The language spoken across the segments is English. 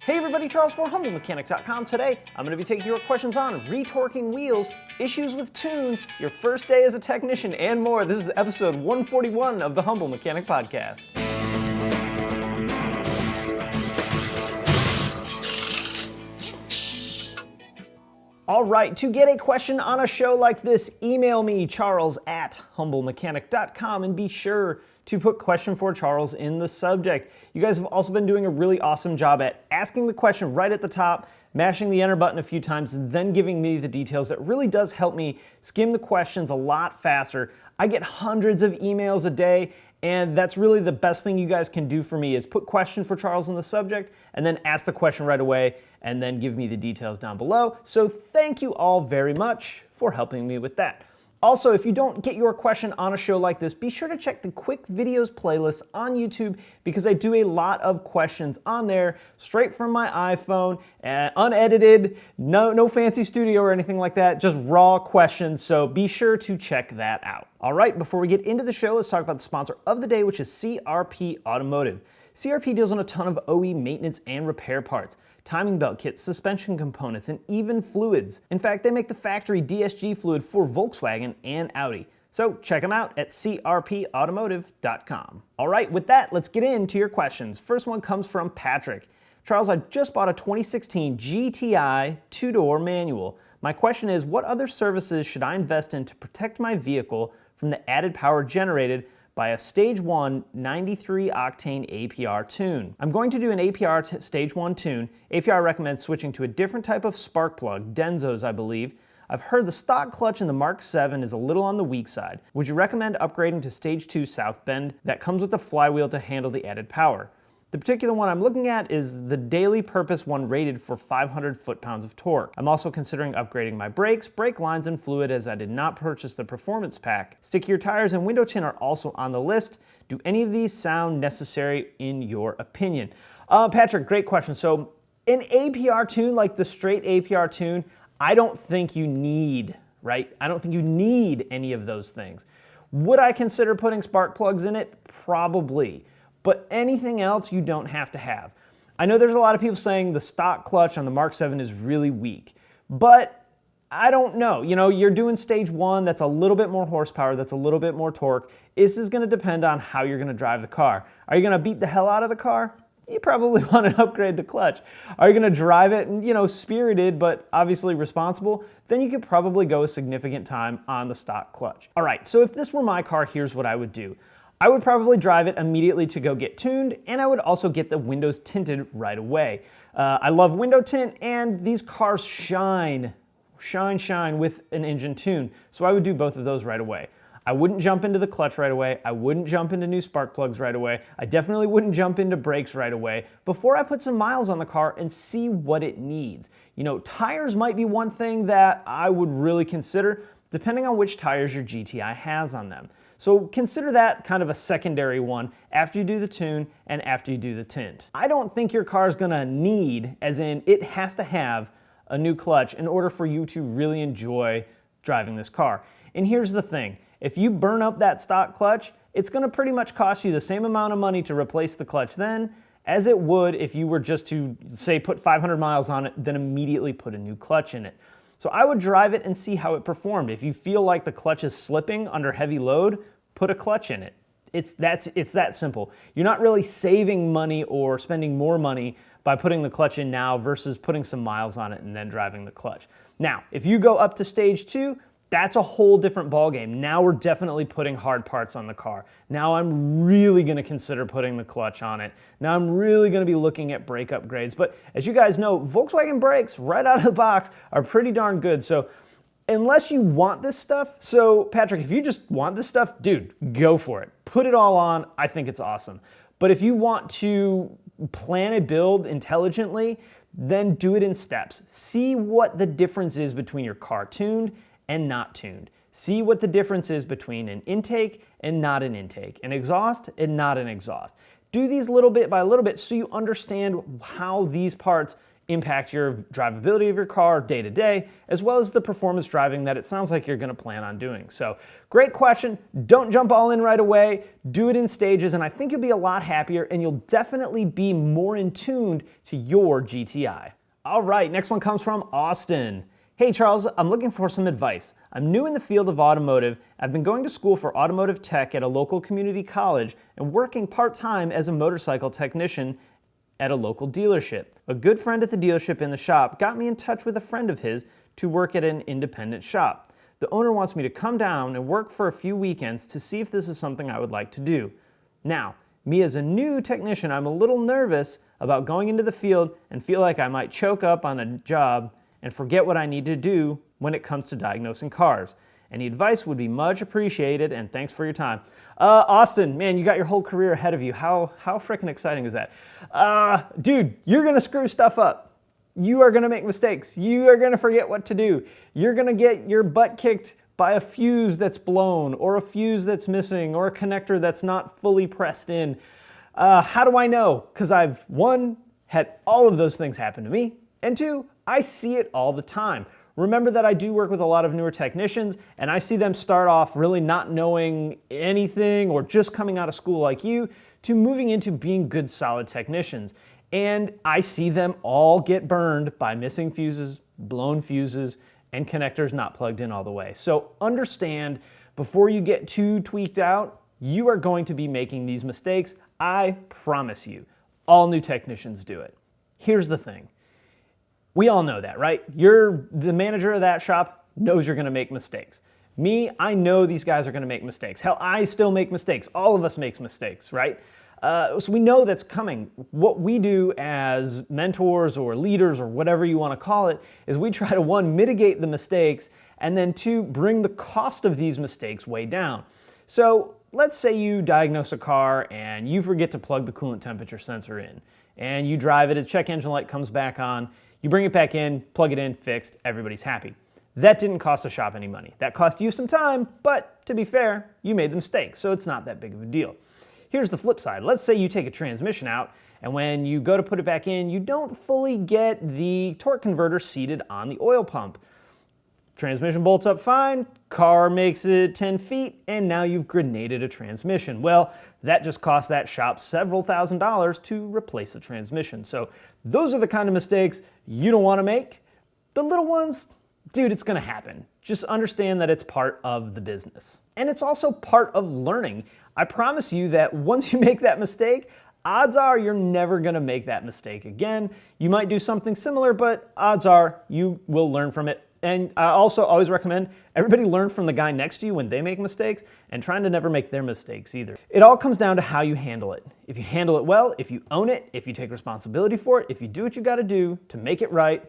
Hey everybody, Charles for HumbleMechanic.com. Today, I'm going to be taking your questions on retorquing wheels, issues with tunes, your first day as a technician, and more. This is episode 141 of the Humble Mechanic Podcast. All right, to get a question on a show like this, email me, charles@humblemechanic.com, and be sure to put question for Charles in the subject. You guys have also been doing a really awesome job at asking the question right at the top, mashing the enter button a few times, and then giving me the details. That really does help me skim the questions a lot faster. I get hundreds of emails a day, and that's really the best thing you guys can do for me is put question for Charles in the subject and then ask the question right away and then give me the details down below. So thank you all very much for helping me with that. Also, if you don't get your question on a show like this, be sure to check the quick videos playlist on YouTube because I do a lot of questions on there straight from my iPhone, unedited, no fancy studio or anything like that, just raw questions, so be sure to check that out. All right, before we get into the show, let's talk about the sponsor of the day, which is CRP Automotive. CRP deals on a ton of OE maintenance and repair parts, timing belt kits, suspension components, and even fluids. In fact, they make the factory DSG fluid for Volkswagen and Audi. So check them out at crpautomotive.com. All right, with that, let's get into your questions. First one comes from Patrick. Charles, I just bought a 2016 GTI two-door manual. My question is, what other services should I invest in to protect my vehicle from the added power generated by a Stage 1 93 octane APR tune? I'm going to do an APR Stage 1 tune. APR recommends switching to a different type of spark plug, Denso's I believe. I've heard the stock clutch in the Mark 7 is a little on the weak side. Would you recommend upgrading to Stage 2 South Bend that comes with a flywheel to handle the added power? The particular one I'm looking at is the daily purpose one rated for 500 foot-pounds of torque. I'm also considering upgrading my brakes, brake lines, and fluid as I did not purchase the performance pack. Stickier tires and window tint are also on the list. Do any of these sound necessary in your opinion? Patrick, great question. So an APR tune, like the straight APR tune, I don't think you need, right? I don't think you need any of those things. Would I consider putting spark plugs in it? Probably. But anything else you don't have to have. I know there's a lot of people saying the stock clutch on the Mark 7 is really weak, but I don't know. You know, you're doing Stage 1, that's a little bit more horsepower, that's a little bit more torque. This is gonna depend on how you're gonna drive the car. Are you gonna beat the hell out of the car? You probably want to upgrade the clutch. Are you gonna drive it and, spirited, but obviously responsible? Then you could probably go a significant time on the stock clutch. All right, so if this were my car, here's what I would do. I would probably drive it immediately to go get tuned, and I would also get the windows tinted right away. I love window tint, and these cars shine with an engine tune, so I would do both of those right away. I wouldn't jump into the clutch right away. I wouldn't jump into new spark plugs right away. I definitely wouldn't jump into brakes right away before I put some miles on the car and see what it needs. Tires might be one thing that I would really consider, depending on which tires your GTI has on them. So consider that kind of a secondary one after you do the tune and after you do the tint. I don't think your car is gonna need, as in it has to have, a new clutch in order for you to really enjoy driving this car. And here's the thing, if you burn up that stock clutch, it's gonna pretty much cost you the same amount of money to replace the clutch then as it would if you were just to, say, put 500 miles on it, then immediately put a new clutch in it. So I would drive it and see how it performed. If you feel like the clutch is slipping under heavy load, put a clutch in it. It's that simple. You're not really saving money or spending more money by putting the clutch in now versus putting some miles on it and then driving the clutch. Now, if you go up to Stage 2, that's a whole different ballgame. Now we're definitely putting hard parts on the car. Now I'm really gonna consider putting the clutch on it. Now I'm really gonna be looking at brake upgrades. But as you guys know, Volkswagen brakes right out of the box are pretty darn good. So unless you want this stuff, so Patrick, if you just want this stuff, dude, go for it. Put it all on, I think it's awesome. But if you want to plan a build intelligently, then do it in steps. See what the difference is between your car tuned and not tuned. See what the difference is between an intake and not an intake, an exhaust and not an exhaust. Do these little bit by little bit so you understand how these parts impact your drivability of your car day to day, as well as the performance driving that it sounds like you're going to plan on doing. So great question. Don't jump all in right away. Do it in stages, and I think you'll be a lot happier and you'll definitely be more in tuned to your GTI. All right, next one comes from Austin. Hey Charles, I'm looking for some advice. I'm new in the field of automotive. I've been going to school for automotive tech at a local community college and working part-time as a motorcycle technician at a local dealership. A good friend at the dealership in the shop got me in touch with a friend of his to work at an independent shop. The owner wants me to come down and work for a few weekends to see if this is something I would like to do. Now, me as a new technician, I'm a little nervous about going into the field and feel like I might choke up on a job and forget what I need to do when it comes to diagnosing cars. Any advice would be much appreciated, and thanks for your time. Austin, man, you got your whole career ahead of you. How freaking exciting is that? Dude, you're gonna screw stuff up. You are gonna make mistakes. You are gonna forget what to do. You're gonna get your butt kicked by a fuse that's blown, or a fuse that's missing, or a connector that's not fully pressed in. How do I know? Because I've, one, had all of those things happen to me, and two, I see it all the time. Remember that I do work with a lot of newer technicians, and I see them start off really not knowing anything or just coming out of school like you to moving into being good, solid technicians. And I see them all get burned by missing fuses, blown fuses, and connectors not plugged in all the way. So understand, before you get too tweaked out, you are going to be making these mistakes. I promise you. All new technicians do it. Here's the thing. We all know that, right? The manager of that shop knows you're gonna make mistakes. Me, I know these guys are gonna make mistakes. Hell, I still make mistakes. All of us make mistakes, right? So we know that's coming. What we do as mentors or leaders or whatever you wanna call it is we try to, one, mitigate the mistakes, and then two, bring the cost of these mistakes way down. So let's say you diagnose a car and you forget to plug the coolant temperature sensor in, and you drive it, a check engine light comes back on, you bring it back in, plug it in, fixed, everybody's happy. That didn't cost the shop any money. That cost you some time, but to be fair, you made the mistake, so it's not that big of a deal. Here's the flip side. Let's say you take a transmission out, and when you go to put it back in, you don't fully get the torque converter seated on the oil pump. Transmission bolts up fine, car makes it 10 feet, and now you've grenaded a transmission. Well, that just cost that shop several $1,000s to replace the transmission. So those are the kind of mistakes you don't want to make. The little ones, dude, it's going to happen. Just understand that it's part of the business. And it's also part of learning. I promise you that once you make that mistake, odds are you're never going to make that mistake again. You might do something similar, but odds are you will learn from it. And I also always recommend everybody learn from the guy next to you when they make mistakes, and trying to never make their mistakes either. It all comes down to how you handle it. If you handle it well, if you own it, if you take responsibility for it, if you do what you got to do to make it right,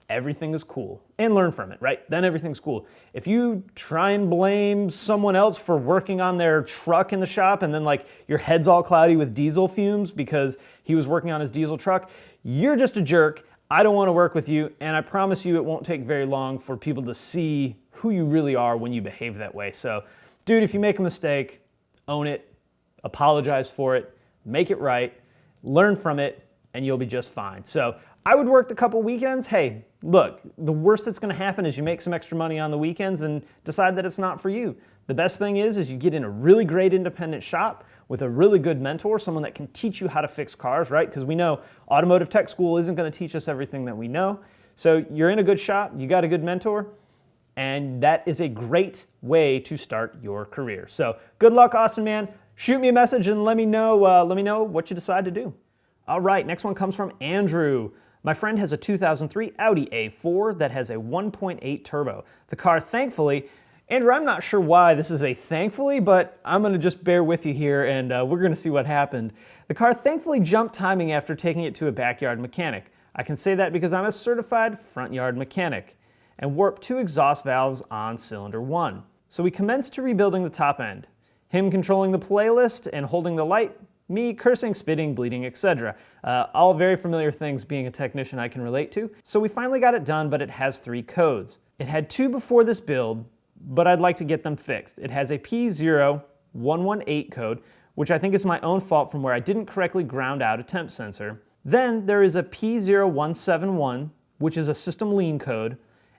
everything is cool. And learn from it, right? Then everything's cool. If you try and blame someone else for working on their truck in the shop, and then like your head's all cloudy with diesel fumes because he was working on his diesel truck, you're just a jerk. I don't want to work with you, and I promise you it won't take very long for people to see who you really are when you behave that way. So, dude, if you make a mistake, own it, apologize for it, make it right, learn from it, and you'll be just fine. So, I would work a couple weekends. Hey, look, the worst that's going to happen is you make some extra money on the weekends and decide that it's not for you. The best thing is you get in a really great independent shop with a really good mentor, someone that can teach you how to fix cars, right? Because we know automotive tech school isn't going to teach us everything that we know. So you're in a good shop, you got a good mentor, and that is a great way to start your career. So good luck, Austin, man. Shoot me a message and let me know what you decide to do. All right, next one comes from Andrew. My friend has a 2003 Audi A4 that has a 1.8 turbo. The car, thankfully, Andrew, I'm not sure why this is a thankfully, but I'm going to just bear with you here, and we're going to see what happened. The car thankfully jumped timing after taking it to a backyard mechanic. I can say that because I'm a certified front yard mechanic, and warped 2 exhaust valves on cylinder 1. So we commenced to rebuilding the top end. Him controlling the playlist and holding the light, me cursing, spitting, bleeding, etc. All very familiar things being a technician I can relate to. So we finally got it done, but it has 3 codes. It had 2 before this build, but I'd like to get them fixed. It has a P0118 code, which I think is my own fault from where I didn't correctly ground out a temp sensor. Then there is a P0171, which is a system lean code,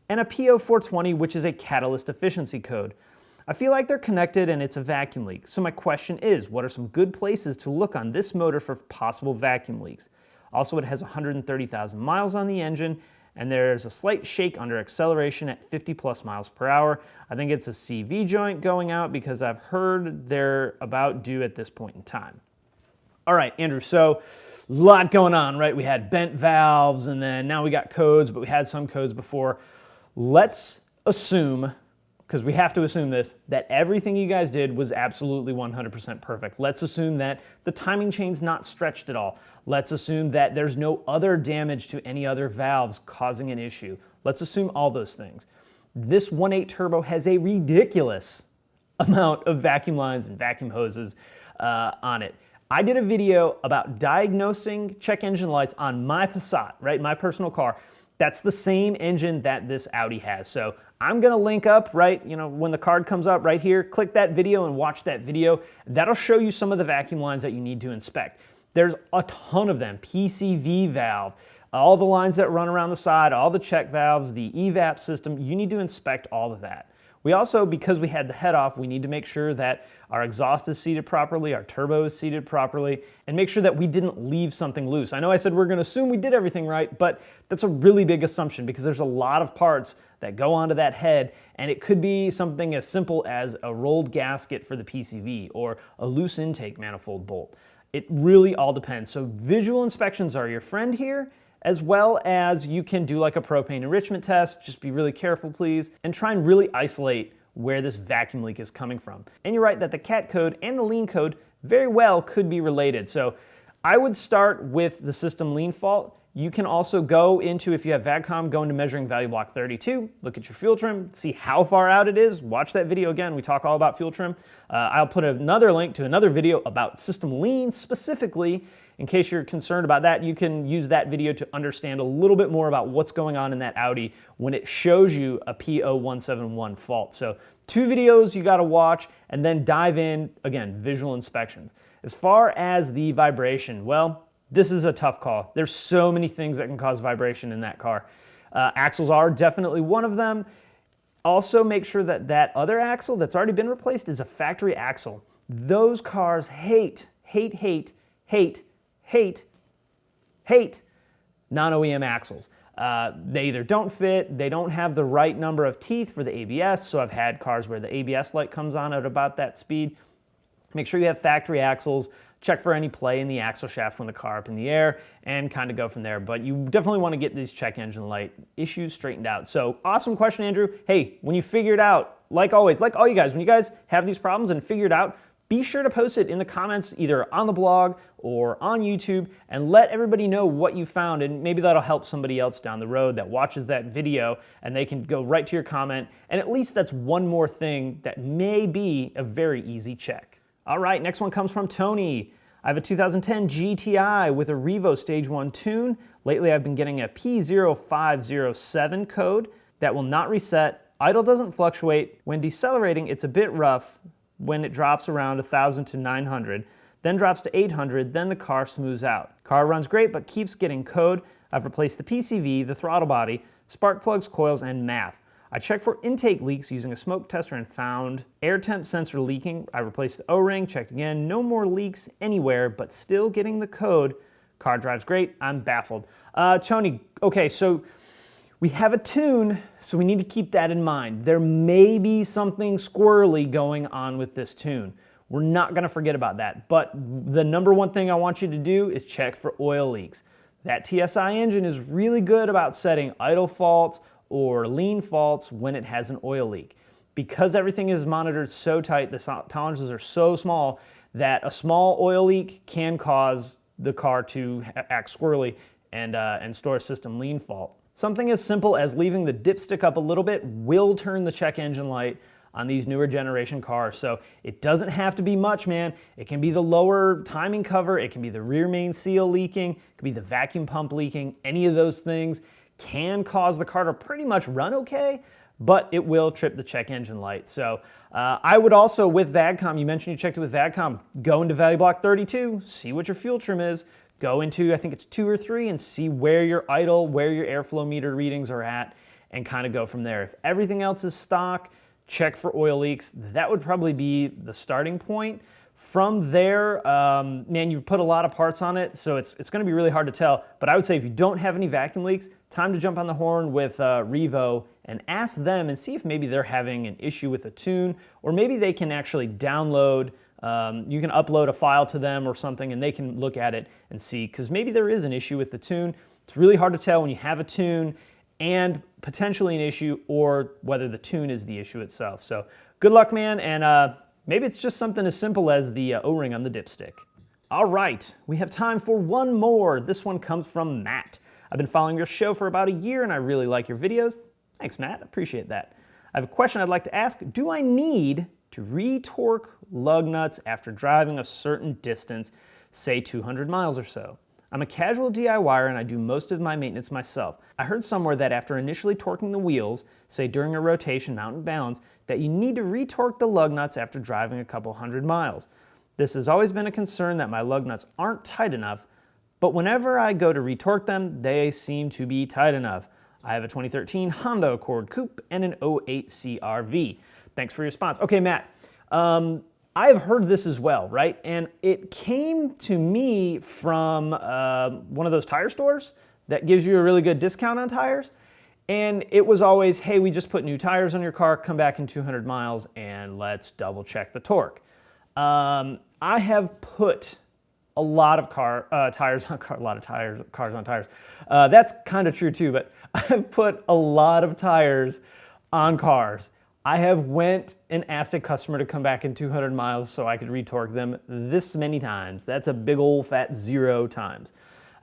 and a P0420, which is a catalyst efficiency code. I feel like they're connected and it's a vacuum leak. So my question is, what are some good places to look on this motor for possible vacuum leaks? Also, it has 130,000 miles on the engine, and there's a slight shake under acceleration at 50 plus miles per hour. I think it's a CV joint going out because I've heard they're about due at this point in time. All right, Andrew, so a lot going on, right? We had bent valves, and then now we got codes, but we had some codes before. Let's assume, because we have to assume this, that everything you guys did was absolutely 100% perfect. Let's assume that the timing chain's not stretched at all. Let's assume that there's no other damage to any other valves causing an issue. Let's assume all those things. This 1.8 turbo has a ridiculous amount of vacuum lines and vacuum hoses on it. I did a video about diagnosing check engine lights on my Passat, right, my personal car. That's the same engine that this Audi has. So I'm gonna link up, right, when the card comes up right here, click that video and watch that video. That'll show you some of the vacuum lines that you need to inspect. There's a ton of them, PCV valve, all the lines that run around the side, all the check valves, the evap system, you need to inspect all of that. We also, because we had the head off, we need to make sure that our exhaust is seated properly, our turbo is seated properly, and make sure that we didn't leave something loose. I know I said we're gonna assume we did everything right, but that's a really big assumption because there's a lot of parts that go onto that head, and it could be something as simple as a rolled gasket for the PCV or a loose intake manifold bolt. It really all depends. So visual inspections are your friend here, as well as you can do like a propane enrichment test. Just be really careful, please, and try and really isolate where this vacuum leak is coming from. And you're right that the CAT code and the lean code very well could be related. So I would start with the system lean fault. You can also go into, if you have VADCOM, go into measuring value block 32, look at your fuel trim, see how far out it is, watch that video again, we talk all about fuel trim. I'll put another link to another video about system lean specifically. In case you're concerned about that, you can use that video to understand a little bit more about what's going on in that Audi when it shows you a P0171 fault. So 2 videos you gotta watch and then dive in, again, visual inspections. As far as the vibration, well, this is a tough call. There's so many things that can cause vibration in that car. Axles are definitely one of them. Also make sure that that other axle that's already been replaced is a factory axle. Those cars hate non-OEM axles. They either don't fit, they don't have the right number of teeth for the ABS, so I've had cars where the ABS light comes on at about that speed. Make sure you have factory axles. Check for any play in the axle shaft when the car up in the air and kind of go from there. But you definitely want to get these check engine light issues straightened out. So awesome question, Andrew. Hey, when you figure it out, like always, like all you guys, when you guys have these problems and figure it out, be sure to post it in the comments either on the blog or on YouTube and let everybody know what you found, and maybe that'll help somebody else down the road that watches that video and they can go right to your comment, and at least that's one more thing that may be a very easy check. All right, next one comes from Tony. I have a 2010 GTI with a REVO Stage 1 tune. Lately I've been getting a P0507 code that will not reset. Idle doesn't fluctuate. When decelerating, it's a bit rough when it drops around 1,000 to 900, then drops to 800, then the car smooths out. Car runs great, but keeps getting code. I've replaced the PCV, the throttle body, spark plugs, coils, and math. I checked for intake leaks using a smoke tester and found air temp sensor leaking. I replaced the O-ring, checked again, no more leaks anywhere, but still getting the code. Car drives great, I'm baffled. Tony, okay, so we have a tune, so we need to keep that in mind. There may be something squirrely going on with this tune. We're not gonna forget about that, but the number one thing I want you to do is check for oil leaks. That TSI engine is really good about setting idle faults or lean faults when it has an oil leak. Because everything is monitored so tight, the tolerances are so small that a small oil leak can cause the car to act squirrely and store a system lean fault. Something as simple as leaving the dipstick up a little bit will turn the check engine light on these newer generation cars. So it doesn't have to be much, man. It can be the lower timing cover, it can be the rear main seal leaking, it can be the vacuum pump leaking. Any of those things can cause the car to pretty much run okay, but it will trip the check engine light. So I would also, with VADCOM, you mentioned you checked it with VADCOM, go into value block 32, see what your fuel trim is, go into, I think it's 2 or 3, and see where your idle, where your airflow meter readings are at, and kind of go from there. If everything else is stock, check for oil leaks. That would probably be the starting point. From there, man, you've put a lot of parts on it, so it's going to be really hard to tell. But I would say if you don't have any vacuum leaks, time to jump on the horn with REVO and ask them and see if maybe they're having an issue with a tune, or maybe they can actually download, you can upload a file to them or something, and they can look at it and see, because maybe there is an issue with the tune. It's really hard to tell when you have a tune and potentially an issue, or whether the tune is the issue itself. So good luck, man, and maybe it's just something as simple as the O-ring on the dipstick. All right, we have time for one more. This one comes from Matt. I've been following your show for about a year and I really like your videos. Thanks, Matt, appreciate that. I have a question I'd like to ask. Do I need to retorque lug nuts after driving a certain distance, say 200 miles or so? I'm a casual DIYer and I do most of my maintenance myself. I heard somewhere that after initially torquing the wheels, say during a rotation, mount and balance, that you need to retorque the lug nuts after driving a couple hundred miles. This has always been a concern that my lug nuts aren't tight enough, but whenever I go to retorque them, they seem to be tight enough. I have a 2013 Honda Accord Coupe and an '08 CR-V. Thanks for your response. Okay, Matt, I've heard this as well, right? And it came to me from one of those tire stores that gives you a really good discount on tires. And it was always, hey, we just put new tires on your car, come back in 200 miles and let's double check the torque. I have put a lot of cars on tires. That's kind of true too, but I've put a lot of tires on cars. I have went and asked a customer to come back in 200 miles so I could retorque them this many times. That's a big old fat 0 times.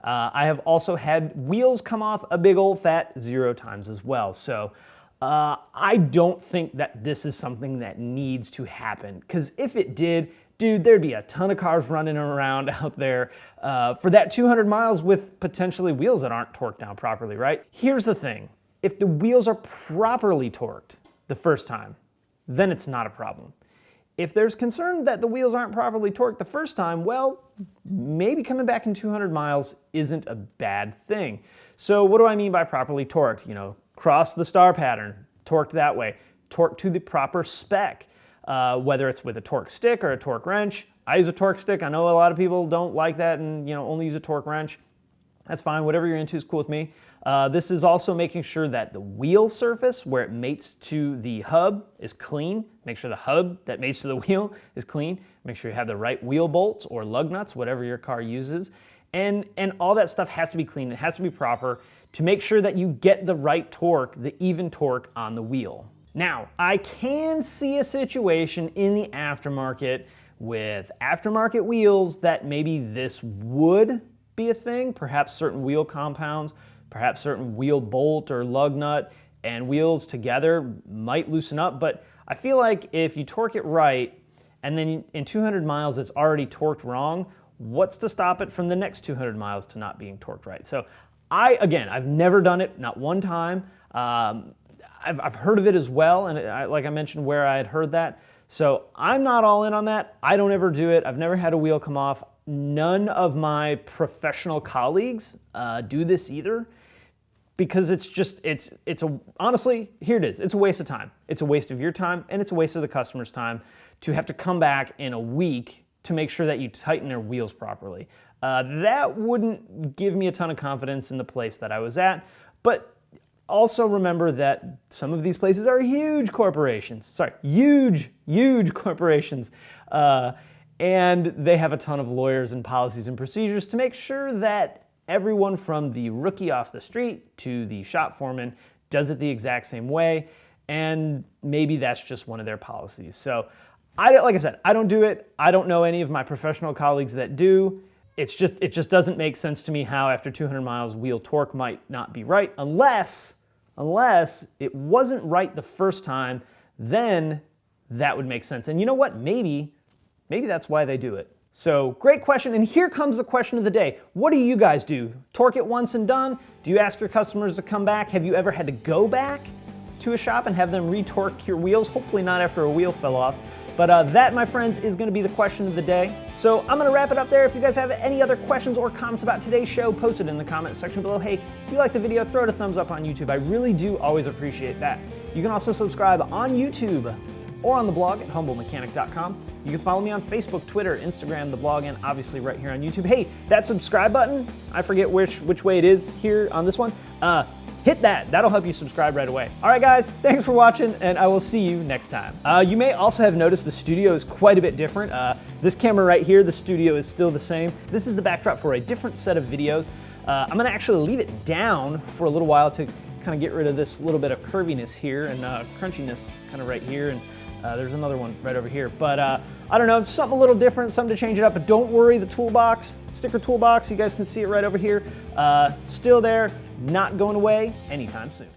I have also had wheels come off a big old fat 0 times as well. So I don't think that this is something that needs to happen, because if it did, dude, there'd be a ton of cars running around out there for that 200 miles with potentially wheels that aren't torqued down properly, right? Here's the thing. If the wheels are properly torqued the first time, then it's not a problem. If there's concern that the wheels aren't properly torqued the first time, well, maybe coming back in 200 miles isn't a bad thing. So what do I mean by properly torqued? You know, cross the star pattern, torqued that way, torqued to the proper spec, whether it's with a torque stick or a torque wrench. I use a torque stick. I know a lot of people don't like that and, you know, only use a torque wrench. That's fine. Whatever you're into is cool with me. This is also making sure that the wheel surface where it mates to the hub is clean. Make sure the hub that mates to the wheel is clean. Make sure you have the right wheel bolts or lug nuts, whatever your car uses. And all that stuff has to be clean. It has to be proper to make sure that you get the right torque, the even torque on the wheel. Now, I can see a situation in the aftermarket with aftermarket wheels that maybe this would be a thing, perhaps certain wheel compounds, perhaps certain wheel bolt or lug nut and wheels together might loosen up, but I feel like if you torque it right and then in 200 miles it's already torqued wrong, what's to stop it from the next 200 miles to not being torqued right? So I've never done it, not one time. I've heard of it as well, and like I mentioned where I had heard that. So I'm not all in on that. I don't ever do it. I've never had a wheel come off. None of my professional colleagues do this either, because honestly, here it is. It's a waste of time. It's a waste of your time, and it's a waste of the customer's time to have to come back in a week to make sure that you tighten their wheels properly. That wouldn't give me a ton of confidence in the place that I was at, but also remember that some of these places are huge corporations. Sorry, huge corporations. And they have a ton of lawyers and policies and procedures to make sure that everyone from the rookie off the street to the shop foreman does it the exact same way, and maybe that's just one of their policies. So, like I said, I don't do it. I don't know any of my professional colleagues that do. It just doesn't make sense to me how after 200 miles wheel torque might not be right, unless it wasn't right the first time, then that would make sense. And you know what? Maybe that's why they do it. So great question, and here comes the question of the day. What do you guys do? Torque it once and done? Do you ask your customers to come back? Have you ever had to go back to a shop and have them retorque your wheels? Hopefully not after a wheel fell off. But that, my friends, is gonna be the question of the day. So I'm gonna wrap it up there. If you guys have any other questions or comments about today's show, post it in the comments section below. Hey, if you like the video, throw it a thumbs up on YouTube. I really do always appreciate that. You can also subscribe on YouTube or on the blog at humblemechanic.com. You can follow me on Facebook, Twitter, Instagram, the blog, and obviously right here on YouTube. Hey, that subscribe button, I forget which way it is here on this one. Hit that, that'll help you subscribe right away. All right guys, thanks for watching, and I will see you next time. You may also have noticed the studio is quite a bit different. This camera right here, the studio is still the same. This is the backdrop for a different set of videos. I'm gonna actually leave it down for a little while to kind of get rid of this little bit of curviness here and crunchiness kind of right here, and there's another one right over here. But I don't know, something a little different, something to change it up. But don't worry, the toolbox, sticker toolbox, you guys can see it right over here. Still there, not going away anytime soon.